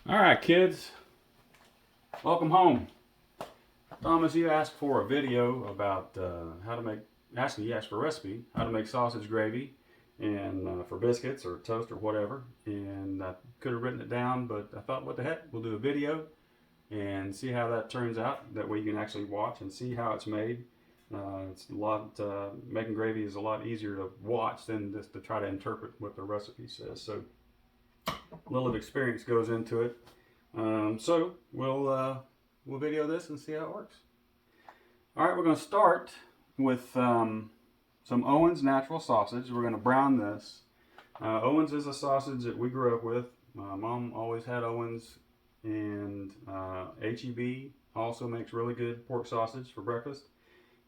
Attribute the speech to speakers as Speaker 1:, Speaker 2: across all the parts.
Speaker 1: All right, kids, welcome home. Thomas, you asked for a video about how to make, actually, you asked for a recipe, how to make sausage gravy and for biscuits or toast or whatever. And I could have written it down, but I thought, what the heck, we'll do a video and see how that turns out. That way you can actually watch and see how it's made. It's a lot, making gravy is a lot easier to watch than just to try to interpret what the recipe says. So a little experience goes into it. So we'll video this and see how it works. All right, we're going to start with some Owens natural sausage. We're going to brown this. Owens is a sausage that we grew up with. My mom always had Owens, and HEB also makes really good pork sausage for breakfast.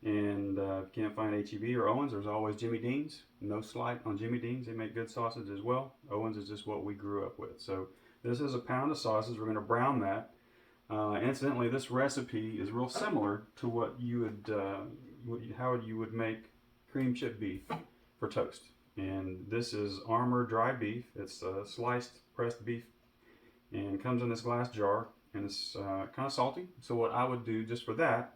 Speaker 1: And if you can't find HEB or Owens, there's always Jimmy Dean's. No slight on Jimmy Dean's, they make good sausage as well. Owens is just what we grew up with. So this is a pound of sausage. We're going to brown that. Incidentally, this recipe is real similar to what you would, how you would make cream chip beef for toast. And this is Armour dry beef. It's sliced pressed beef, and comes in this glass jar, and it's kind of salty. So what I would do just for that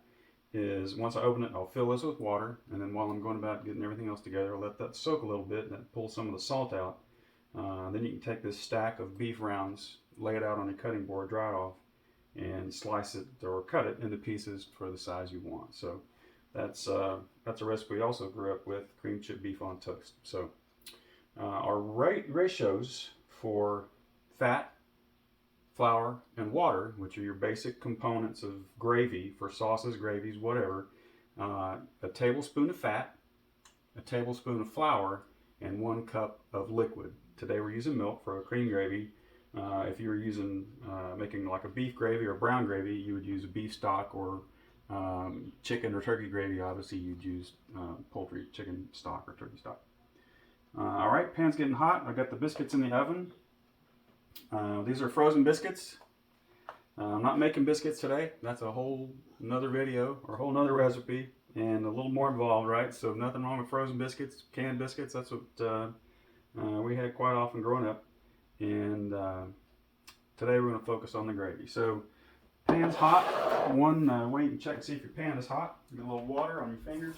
Speaker 1: is once I open it, I'll fill this with water, and then while I'm going about getting everything else together, I'll let that soak a little bit and that pull some of the salt out. Then you can take this stack of beef rounds, lay it out on your cutting board, dry it off, and slice it or cut it into pieces for the size you want. So that's a recipe we also grew up with, cream chip beef on toast. So our ratios for fat, flour, and water, which are your basic components of gravy for sauces, gravies, whatever. A tablespoon of fat, a tablespoon of flour, and 1 cup of liquid. Today we're using milk for a cream gravy. If you were using making like a beef gravy or brown gravy, you would use a beef stock, or chicken or turkey gravy. Obviously, you'd use poultry, chicken stock, or turkey stock. All right, pan's getting hot. I've got the biscuits in the oven. These are frozen biscuits. I'm not making biscuits today. That's a whole another video or a whole nother recipe and a little more involved, right? So nothing wrong with frozen biscuits, canned biscuits. That's what we had quite often growing up. And today we're going to focus on the gravy. So pan's hot. One way you can check and see if your pan is hot, get a little water on your fingers.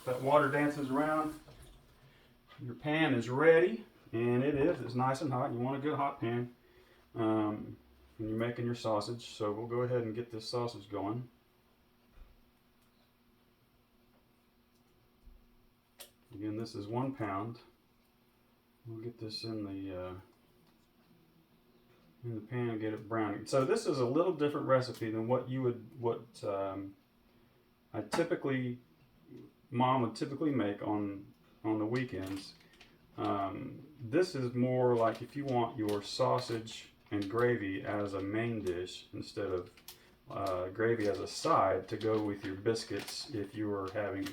Speaker 1: That water dances around. Your pan is ready. And it is. It's nice and hot. You want a good hot pan when you're making your sausage. So we'll go ahead and get this sausage going. Again, this is 1 pound. We'll get this in the pan and get it browning. So this is a little different recipe than what Mom would typically make on the weekends. This is more like if you want your sausage and gravy as a main dish instead of gravy as a side to go with your biscuits. If you were having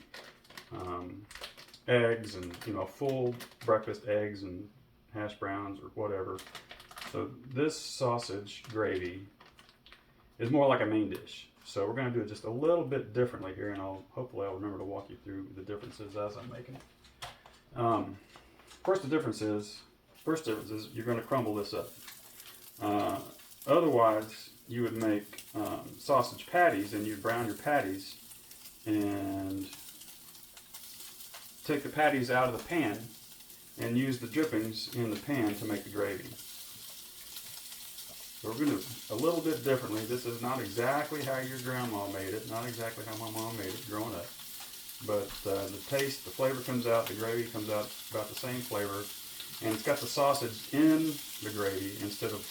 Speaker 1: eggs and full breakfast eggs and hash browns or whatever. So this sausage gravy is more like a main dish. So we're going to do it just a little bit differently here, and hopefully I'll remember to walk you through the differences as I'm making it. First difference is you're going to crumble this up. Otherwise, you would make sausage patties, and you'd brown your patties and take the patties out of the pan and use the drippings in the pan to make the gravy. So we're going to do it a little bit differently. This is not exactly how your grandma made it, not exactly how my mom made it growing up. But the taste, the flavor comes out, the gravy comes out about the same flavor, and it's got the sausage in the gravy instead of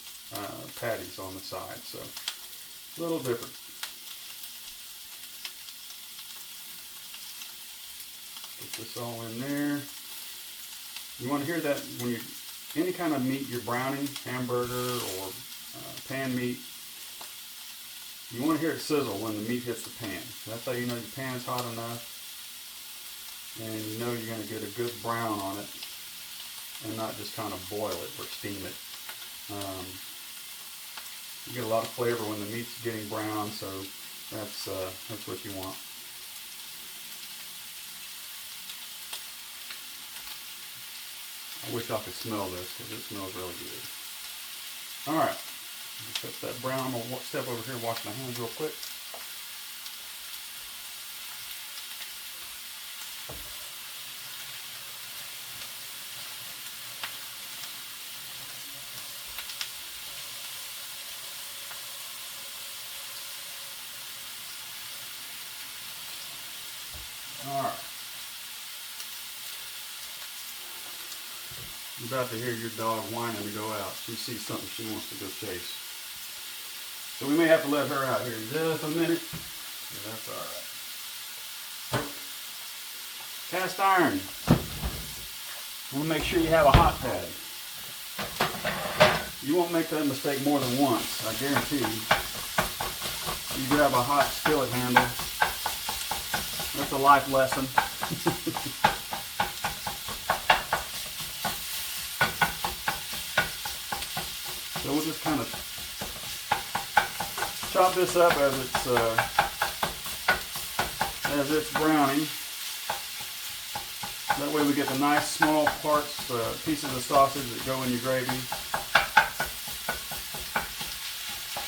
Speaker 1: patties on the side, so a little different. Get this all in there. You want to hear that when any kind of meat you're browning, hamburger or pan meat, you want to hear it sizzle when the meat hits the pan. That's how you know your pan is hot enough. And you know you're going to get a good brown on it and not just kind of boil it or steam it. You get a lot of flavor when the meat's getting brown, so that's what you want. I wish I could smell this because it smells really good. All right, put that brown. I'm gonna step over here and wash my hands real quick. All right. You're about to hear your dog whining to go out. She sees something she wants to go chase. So we may have to let her out here in just a minute. But that's all right. Cast iron. Want to make sure you have a hot pad. You won't make that mistake more than once, I guarantee you. You grab a hot skillet handle. That's a life lesson. So we'll just kind of chop this up as it's browning. That way we get the nice small parts, pieces of sausage that go in your gravy.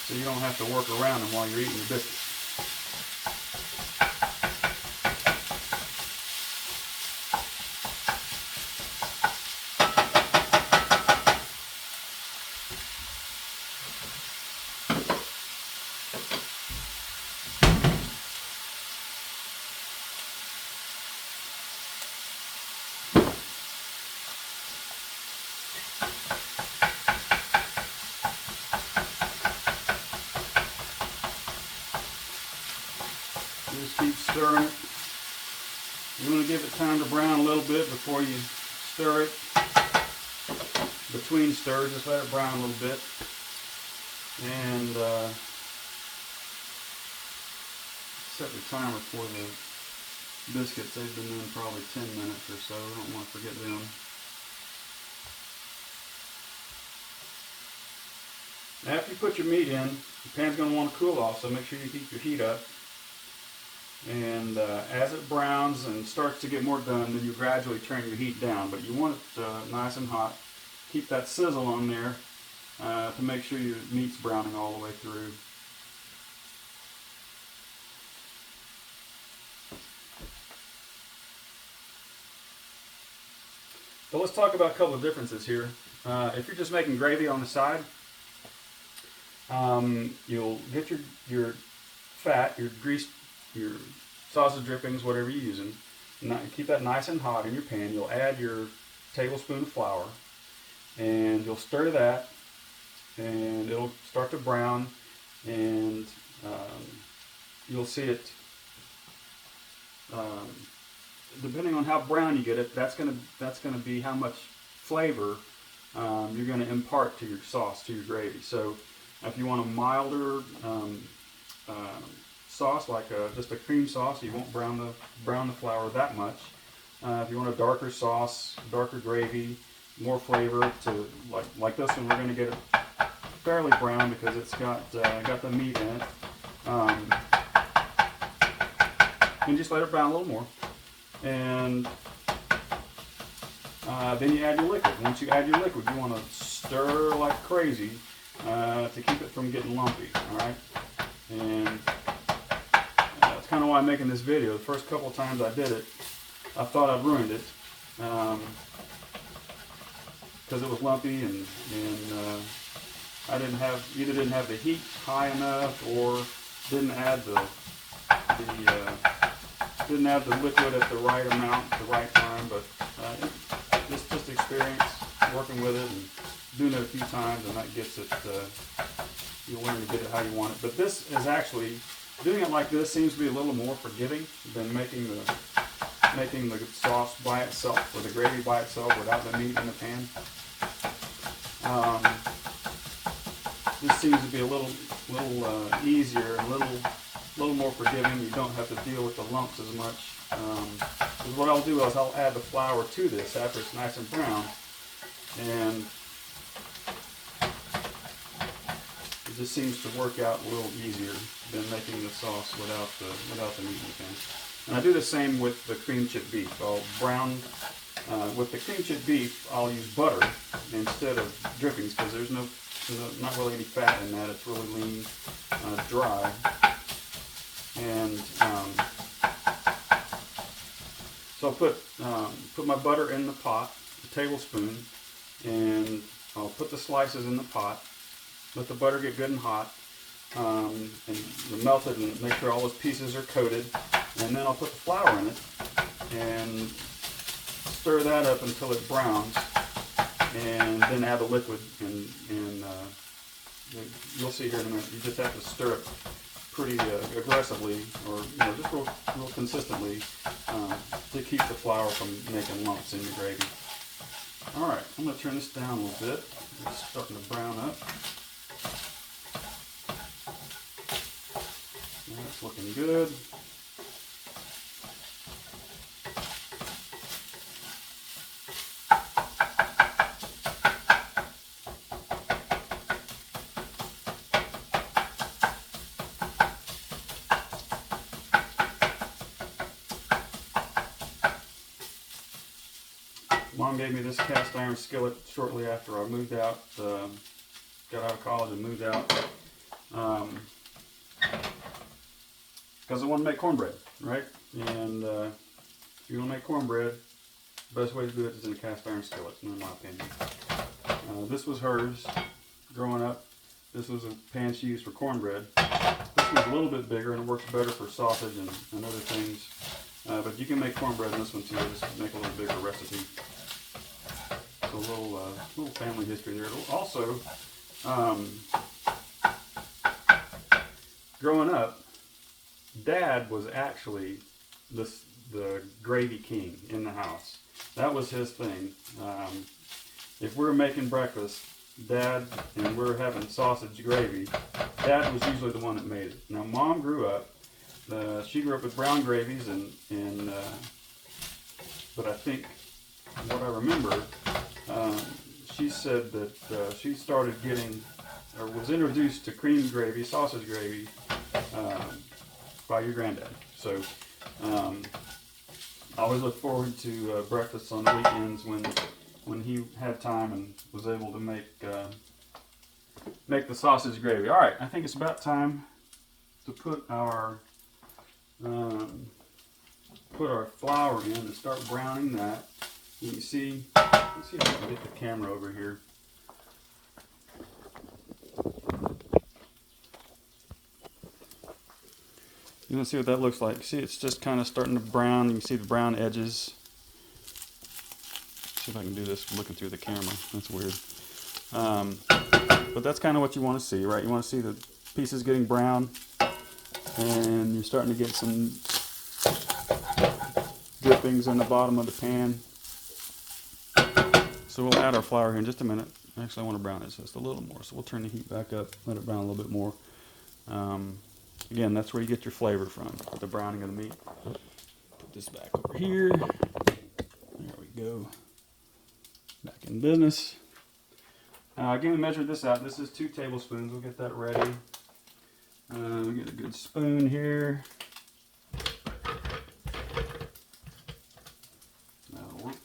Speaker 1: So you don't have to work around them while you're eating your biscuits. Just keep stirring it. You want to give it time to brown a little bit before you stir it. Between stirs, just let it brown a little bit. And set the timer for the biscuits. They've been in probably 10 minutes or so. I don't want to forget them. After you put your meat in, the pan's going to want to cool off, so make sure you keep your heat up. And as it browns and starts to get more done, then you gradually turn your heat down. But you want it nice and hot. Keep that sizzle on there to make sure your meat's browning all the way through. So let's talk about a couple of differences here. If you're just making gravy on the side, you'll get your fat, your grease, your sausage drippings, whatever you're using. Keep that nice and hot in your pan. You'll add your tablespoon of flour, and you'll stir that, and it'll start to brown, and you'll see it. Depending on how brown you get it, that's gonna be how much flavor you're gonna impart to your sauce, to your gravy. So if you want a milder sauce, like just a cream sauce, you won't brown the flour that much. If you want a darker sauce, darker gravy, more flavor, to like this one, we're going to get it fairly brown because it's got the meat in it. And just let it brown a little more, and then you add your liquid. Once you add your liquid, you want to stir like crazy to keep it from getting lumpy. All right, and that's kind of why I'm making this video. The first couple of times I did it, I thought I'd ruined it because it was lumpy, and I either didn't have the heat high enough, or didn't add the liquid at the right amount, at the right time. But just experience working with it and doing it a few times, and that gets it. You'll learn to get it how you want it. But this is actually, doing it like this seems to be a little more forgiving than making the sauce by itself, or the gravy by itself without the meat in the pan. This seems to be a little easier, a little more forgiving. You don't have to deal with the lumps as much. Because what I'll do is I'll add the flour to this after it's nice and brown, and it just seems to work out a little easier than making the sauce without the meat in the pan. And I do the same with the cream chip beef. I'll brown with the cream chip beef. I'll use butter instead of drippings, because there's no not really any fat in that. It's really lean, dry. And so I'll put my butter in the pot, a tablespoon, and I'll put the slices in the pot. Let the butter get good and hot, and melt it and make sure all those pieces are coated. And then I'll put the flour in it and stir that up until it browns, and then add the liquid. And you'll see here in a minute. You just have to stir it pretty aggressively, or just real consistently, to keep the flour from making lumps in your gravy. All right, I'm going to turn this down a little bit. It's starting to brown up. That's looking good. Mom gave me this cast iron skillet shortly after I moved out, got out of college and moved out, because I want to make cornbread, right? And if you want to make cornbread, the best way to do it is in a cast iron skillet, in my opinion. This was hers growing up. This was a pan she used for cornbread. This one's a little bit bigger and it works better for sausage and other things. But you can make cornbread in this one too. Just make a little bigger recipe. So a little family history there. Also, growing up, Dad was actually the gravy king in the house. That was his thing. If we were making breakfast, Dad, and we're having sausage gravy, Dad was usually the one that made it. Now, Mom grew up. She grew up with brown gravies, but I think what I remember, she said that she started getting, or was introduced to cream gravy, sausage gravy, by your granddad. So I always look forward to breakfasts on the weekends when he had time and was able to make the sausage gravy. All right, I think it's about time to put our flour in and start browning that. You can see, let's see if I can get the camera over here. You want to see what that looks like. See, it's just kind of starting to brown. You can see the brown edges. See if I can do this looking through the camera. That's weird. But that's kind of what you want to see, right? You want to see the pieces getting brown, and you're starting to get some drippings in the bottom of the pan. So we'll add our flour here in just a minute. Actually, I want to brown this just a little more, so we'll turn the heat back up, let it brown a little bit more. Again, that's where you get your flavor from, the browning of the meat. Put this back over here. There we go. Back in business. Again, we measured this out. This is 2 tablespoons. We'll get that ready. We get a good spoon here. That'll work.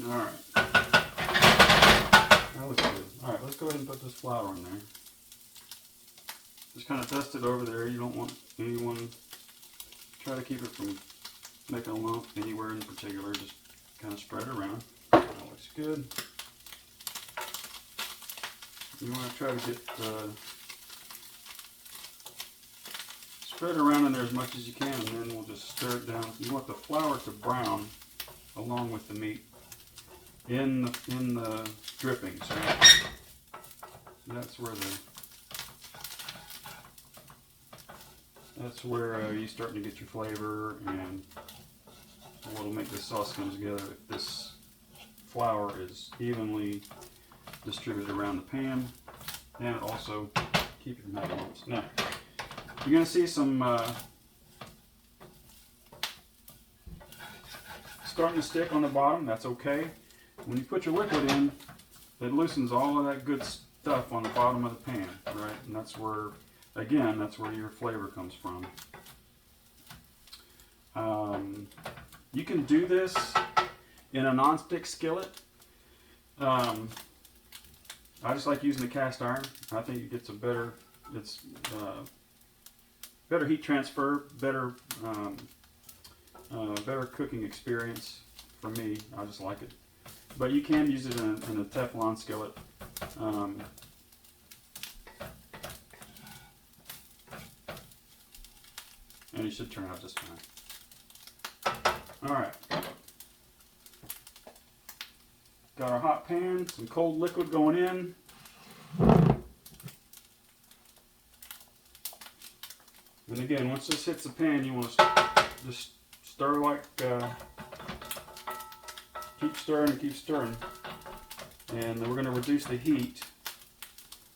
Speaker 1: Alright. That looks good. Alright, let's go ahead and put this flour in there. Just kind of dust it over there. You don't want anyone, try to keep it from making a lump anywhere in particular. Just kind of spread it around. That looks good. You want to try to get spread around in there as much as you can, and then we'll just stir it down. You want the flour to brown along with the meat in the drippings, right? That's where you're starting to get your flavor, and what'll make this sauce come together if this flour is evenly distributed around the pan, and also keep it from making lumps. Now, you're going to see some starting to stick on the bottom. That's okay. when you put your liquid in, it loosens all of that good stuff on the bottom of the pan, right? And that's where, again, that's where your flavor comes from. You can do this in a nonstick skillet. I just like using the cast iron. I think it gets a better, better heat transfer, better, better cooking experience for me. I just like it. But you can use it in a Teflon skillet. And it should turn out just fine. Alright. Got our hot pan, some cold liquid going in. And again, once this hits the pan, you want to just stir like, keep stirring and keep stirring. And then we're going to reduce the heat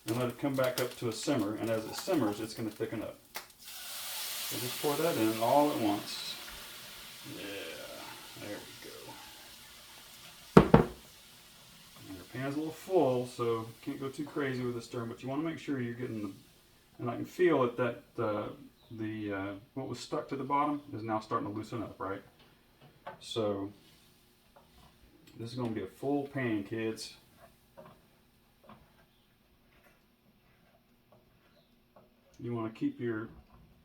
Speaker 1: and let it come back up to a simmer. And as it simmers, it's going to thicken up. So just pour that in all at once. Yeah, there we go. And your pan's a little full, so can't go too crazy with the stirring, but you want to make sure you're getting the, and I can feel it that what was stuck to the bottom is now starting to loosen up, right? So this is going to be a full pan, kids. You want to keep your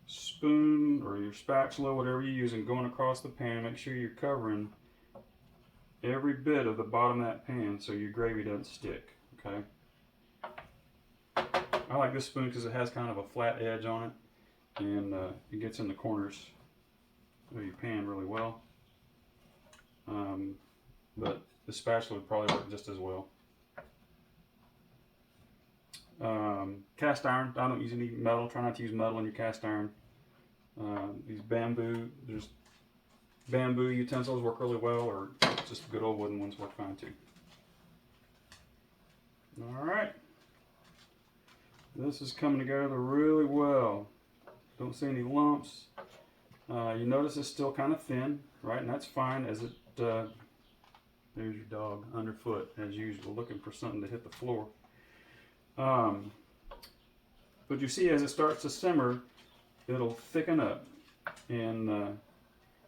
Speaker 1: spoon or your spatula, whatever you're using, going across the pan. Make sure you're covering every bit of the bottom of that pan so your gravy doesn't stick, okay? I like this spoon because it has kind of a flat edge on it, and it gets in the corners of your pan really well. But the spatula would probably work just as well. Cast iron, I don't use any metal. Try not to use metal in your cast iron. These bamboo utensils work really well, or just good old wooden ones work fine too. Alright, this is coming together really well. Don't see any lumps. You notice it's still kind of thin, right? And that's fine as it, there's your dog underfoot as usual, looking for something to hit the floor. But you see, as it starts to simmer, it'll thicken up. And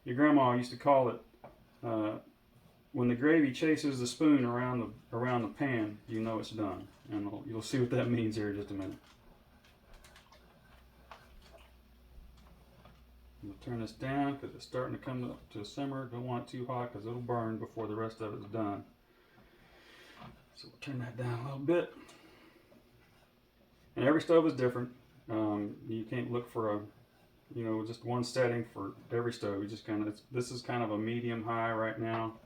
Speaker 1: your grandma used to call it, when the gravy chases the spoon around the pan, you know it's done. And you'll see what that means here in just a minute. We'll turn this down because it's starting to come up to a simmer. Don't want it too hot because it'll burn before the rest of it's done. So we'll turn that down a little bit. And every stove is different. You can't look for just one setting for every stove. You just kind of, this is kind of a medium high right now.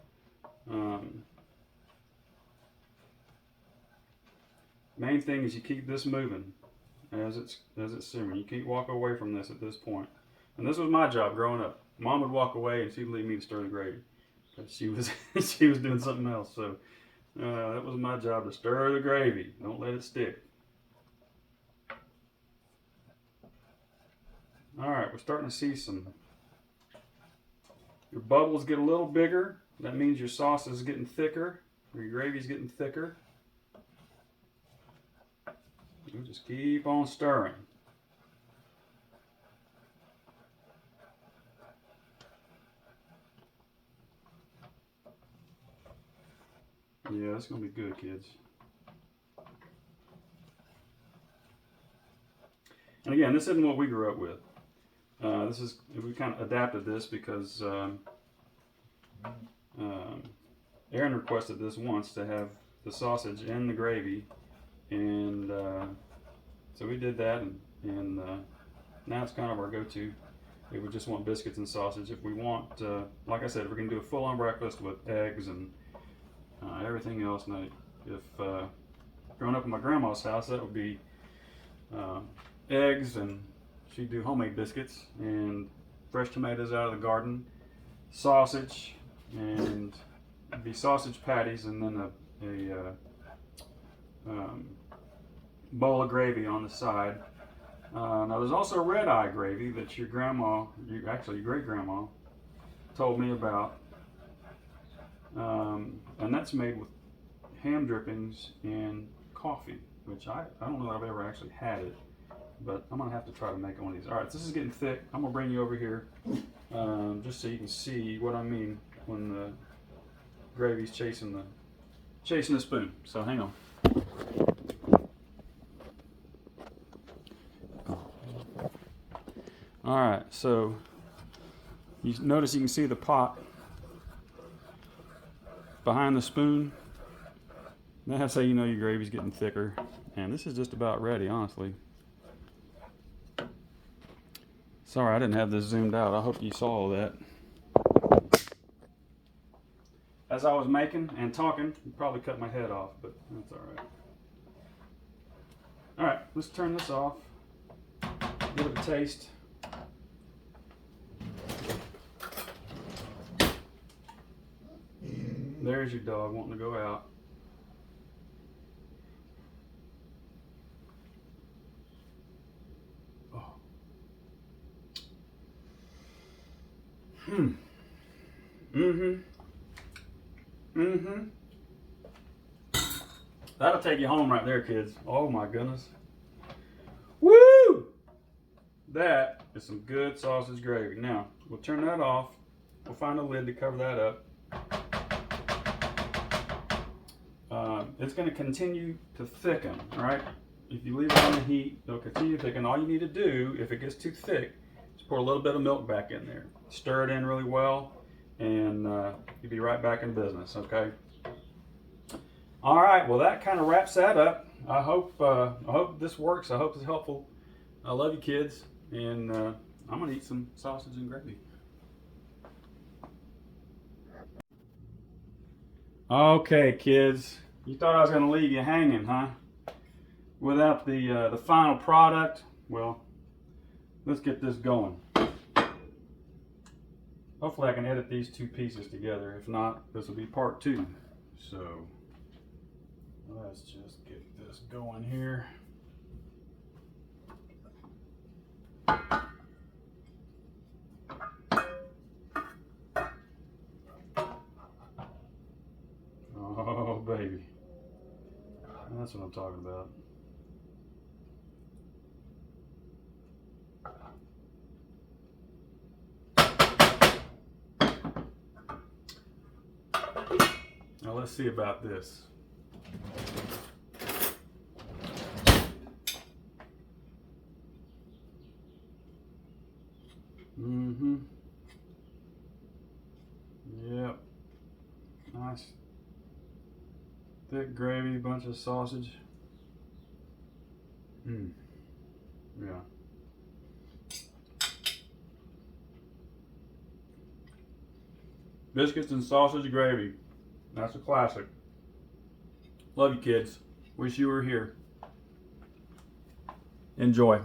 Speaker 1: Main thing is you keep this moving as it's simmering. You can't walk away from this at this point. And this was my job growing up. Mom would walk away and she'd leave me to stir the gravy because she was she was doing something else. So that was my job, to stir the gravy. Don't let it stick. All right, we're starting to see your bubbles get a little bigger. That means your sauce is getting thicker, or your gravy's getting thicker. You just keep on stirring. Yeah, that's gonna be good, kids. And again, this isn't what we grew up with. We kind of adapted this because Aaron requested this once, to have the sausage in the gravy, and so we did that, and now it's kind of our go-to. If we just want biscuits and sausage, if we want, like I said, if we're going to do a full-on breakfast with eggs and everything else. And if growing up in my grandma's house, that would be eggs, and she'd do homemade biscuits and fresh tomatoes out of the garden, sausage, and it'd be sausage patties, and then a bowl of gravy on the side. Now there's also red eye gravy that your grandma, actually your great grandma, told me about. And and that's made with ham drippings and coffee, which I don't know if I've ever actually had it, but I'm gonna have to try to make one of these. All right, so this is getting thick. I'm gonna bring you over here just so you can see what I mean when the gravy's chasing the spoon. So hang on. All right, so you notice you can see the pot behind the spoon. That's how you know your gravy's getting thicker. And this is just about ready, honestly. Sorry, I didn't have this zoomed out. I hope you saw all that. As I was making and talking, you probably cut my head off, but that's all right. All right, let's turn this off. Give it a taste. There's your dog wanting to go out. Oh. That'll take you home right there, kids. Oh my goodness. Woo! That is some good sausage gravy. Now, we'll turn that off. We'll find a lid to cover that up. It's going to continue to thicken, all right? If you leave it on the heat, it'll continue to thicken. All you need to do, if it gets too thick, is pour a little bit of milk back in there. Stir it in really well, and you'll be right back in business, okay? All right, well, that kind of wraps that up. I hope this works. I hope it's helpful. I love you, kids, and I'm going to eat some sausage and gravy. Okay, kids. You thought I was going to leave you hanging, huh? Without the final product? Well, let's get this going. Hopefully I can edit these two pieces together. If not, this will be part 2. So, let's just get this going here. Oh, baby. That's what I'm talking about. Now let's see about this. Yep. Nice. Thick gravy, bunch of sausage. Yeah. Biscuits and sausage gravy. That's a classic. Love you, kids. Wish you were here. Enjoy.